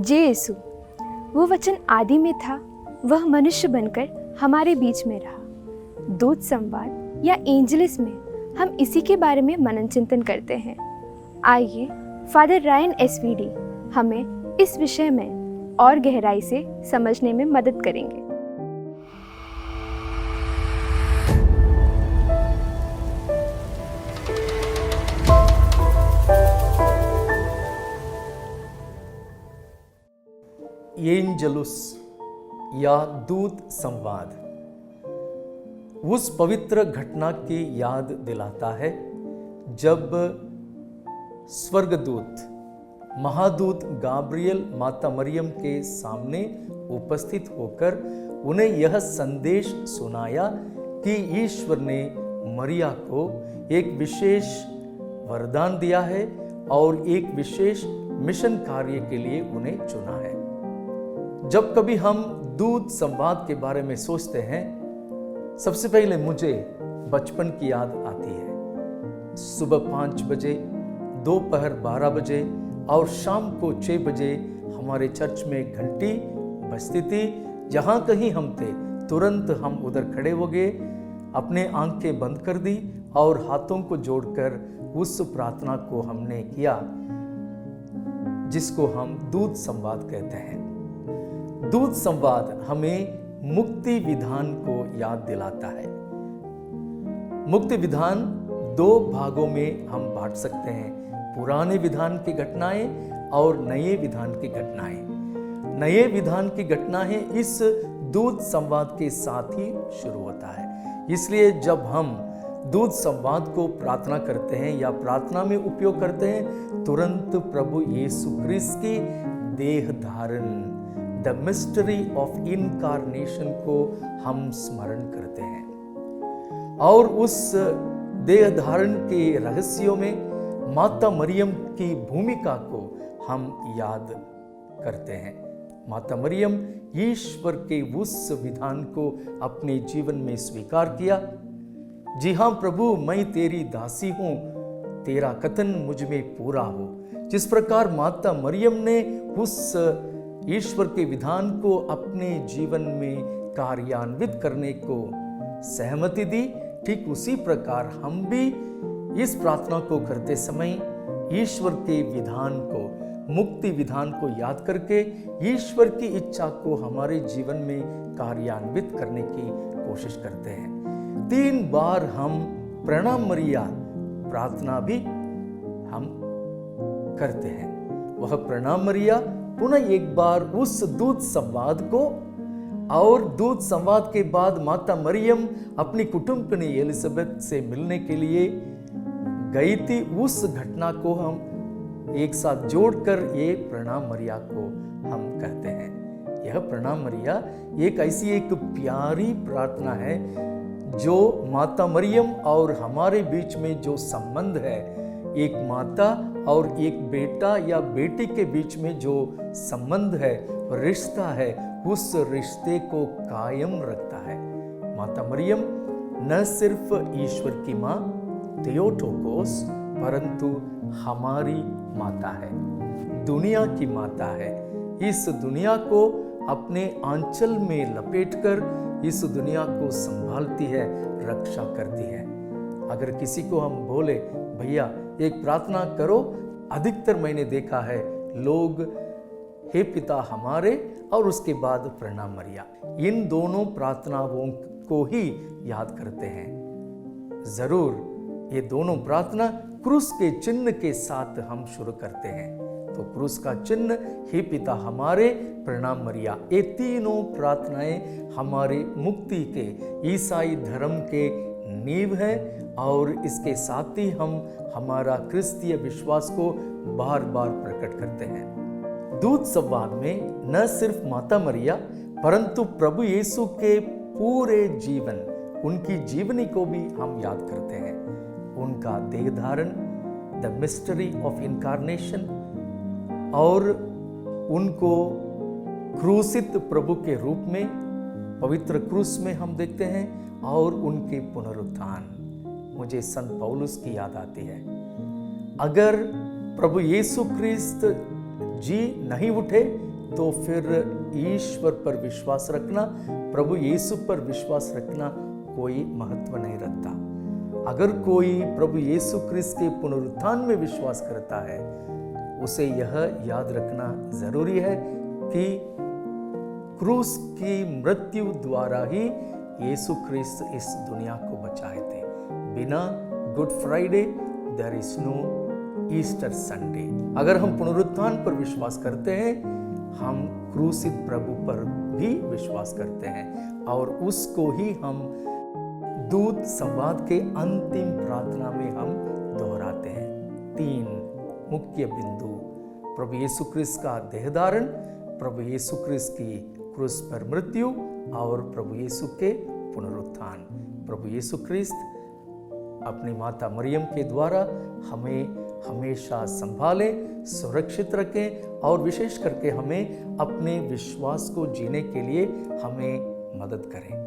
जे यीशु, वो वचन आदि में था, वह मनुष्य बनकर हमारे बीच में रहा। दूत संवाद या एंजलिस में हम इसी के बारे में मनन चिंतन करते हैं। आइए फादर रायन एसवीडी हमें इस विषय में और गहराई से समझने में मदद करेंगे। एंजलुस या दूत संवाद उस पवित्र घटना की याद दिलाता है जब स्वर्गदूत महादूत गाब्रियल माता मरियम के सामने उपस्थित होकर उन्हें यह संदेश सुनाया कि ईश्वर ने मरिया को एक विशेष वरदान दिया है और एक विशेष मिशन कार्य के लिए उन्हें चुना है। जब कभी हम दूत संवाद के बारे में सोचते हैं, सबसे पहले मुझे बचपन की याद आती है। सुबह 5 बजे, दोपहर 12 बजे और शाम को 6 बजे हमारे चर्च में घंटी बजती थी। जहां कहीं हम थे, तुरंत हम उधर खड़े हो गए, अपने आंखें बंद कर दी और हाथों को जोड़कर उस प्रार्थना को हमने किया जिसको हम दूत संवाद कहते हैं। दूत संवाद हमें मुक्ति विधान को याद दिलाता है। मुक्ति विधान 2 भागों में हम बांट सकते हैं, पुराने विधान की घटनाएं और नए विधान की घटनाएं। नए विधान की घटनाएं इस दूत संवाद के साथ ही शुरू होता है। इसलिए जब हम दूत संवाद को प्रार्थना करते हैं या प्रार्थना में उपयोग करते हैं, तुरंत प्रभु यीशु क्रिस्त की देह धारण, द मिस्ट्री ऑफ इनकारनेशन को हम स्मरण करते हैं और उस देह धारण के रहस्यों में माता मरियम की भूमिका को हम याद करते हैं। माता मरियम ईश्वर के उस विधान को अपने जीवन में स्वीकार किया। जी हाँ प्रभु, मैं तेरी दासी हूं, तेरा कथन मुझ में पूरा हो। जिस प्रकार माता मरियम ने उस ईश्वर के विधान को अपने जीवन में कार्यान्वित करने को सहमति दी, ठीक उसी प्रकार हम भी इस प्रार्थना को करते समय ईश्वर के विधान को, मुक्ति विधान को याद करके ईश्वर की इच्छा को हमारे जीवन में कार्यान्वित करने की कोशिश करते हैं। 3 बार हम प्रणाम मरिया प्रार्थना भी हम करते हैं। वह प्रणाम मरिया पुनः एक बार उस दूत संवाद को, और दूत संवाद के बाद माता मरियम अपनी कुटुंबिनी एलिजाबेथ से मिलने के लिए गई थी, उस घटना को हम एक साथ जोड़कर ये प्रणाम मरिया को हम कहते हैं। यह प्रणाम मरिया एक ऐसी एक प्यारी प्रार्थना है जो माता मरियम और हमारे बीच में जो संबंध है, एक माता और एक बेटा या बेटी के बीच में जो संबंध है, रिश्ता है, उस रिश्ते को कायम रखता है। माता मरियम न सिर्फ ईश्वर की माँ थियोटोकोस, परंतु हमारी माता है, दुनिया की माता है। इस दुनिया को अपने आंचल में लपेटकर इस दुनिया को संभालती है, रक्षा करती है। अगर किसी को हम बोले भैया एक प्रार्थना करो, अधिकतर मैंने देखा है लोग हे पिता हमारे और उसके बाद प्रणाम मरिया, इन दोनों प्रार्थनाओं को ही याद करते हैं। जरूर ये दोनों प्रार्थना क्रूस के चिन्ह के साथ हम शुरू करते हैं। तो क्रूस का चिन्ह, हे पिता हमारे, प्रणाम मरिया, ये तीनों प्रार्थनाएं हमारे मुक्ति के, ईसाई धर्म के नींव है और इसके साथ ही हम हमारा क्रिस्तीय विश्वास को बार बार प्रकट करते हैं। दूत संवाद में न सिर्फ माता मरिया परंतु प्रभु यीशु के पूरे जीवन, उनकी जीवनी को भी हम याद करते हैं। उनका देह धारण, द मिस्ट्री ऑफ इनकारनेशन, और उनको क्रूसित प्रभु के रूप में पवित्र क्रूस में हम देखते हैं, और उनके पुनरुत्थान। मुझे संत पौलुस की याद आती है। अगर प्रभु यीशु क्रिस्त जी नहीं उठे तो फिर ईश्वर पर विश्वास रखना, प्रभु यीशु पर विश्वास रखना कोई महत्व नहीं रखता। अगर कोई प्रभु यीशु क्रिस्त के पुनरुत्थान में विश्वास करता है, उसे यह याद रखना जरूरी है कि क्रूस की मृत्यु द्वारा ही यीशु क्रिस्त इस दुनिया को बचाए थे। बिना good Friday there is no Easter Sunday. अगर हम पुनरुत्थान पर विश्वास करते हैं, हम क्रूसित प्रभु पर भी विश्वास करते हैं और उसको ही हम दूत संवाद के अंतिम प्रार्थना में हम दोहराते हैं। 3 मुख्य बिंदु: प्रभु यीशु क्रिस्त का देहधारण, प्रभु यीशु क्रिस्त की क्रूस पर मृत्यु और प्रभु यीशु के पुनरुत्थान। प्रभु यीशु क्रिस्त अपनी माता मरियम के द्वारा हमें हमेशा संभाले, सुरक्षित रखें और विशेष करके हमें अपने विश्वास को जीने के लिए हमें मदद करें।